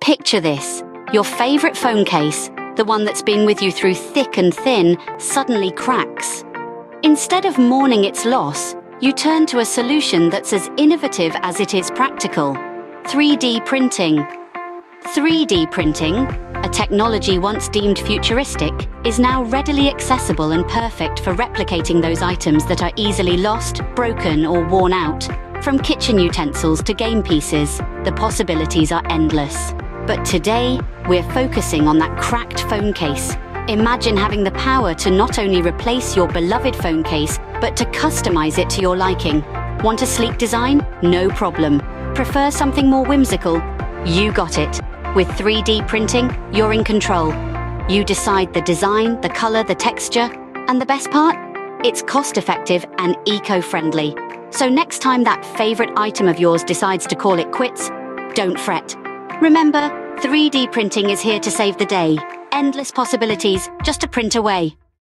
Picture this. Your favorite phone case, the one that's been with you through thick and thin, suddenly cracks. Instead of mourning its loss, you turn to a solution that's as innovative as it is practical. 3D printing. 3D printing, a technology once deemed futuristic, is now readily accessible and perfect for replicating those items that are easily lost, broken, or worn out. From kitchen utensils to game pieces, the possibilities are endless. But today, we're focusing on that cracked phone case. Imagine having the power to not only replace your beloved phone case, but to customize it to your liking. Want a sleek design? No problem. Prefer something more whimsical? You got it. With 3D printing, you're in control. You decide the design, the color, the texture, and the best part? It's cost-effective and eco-friendly. So next time that favorite item of yours decides to call it quits, don't fret. Remember, 3D printing is here to save the day. Endless possibilities, just a print away.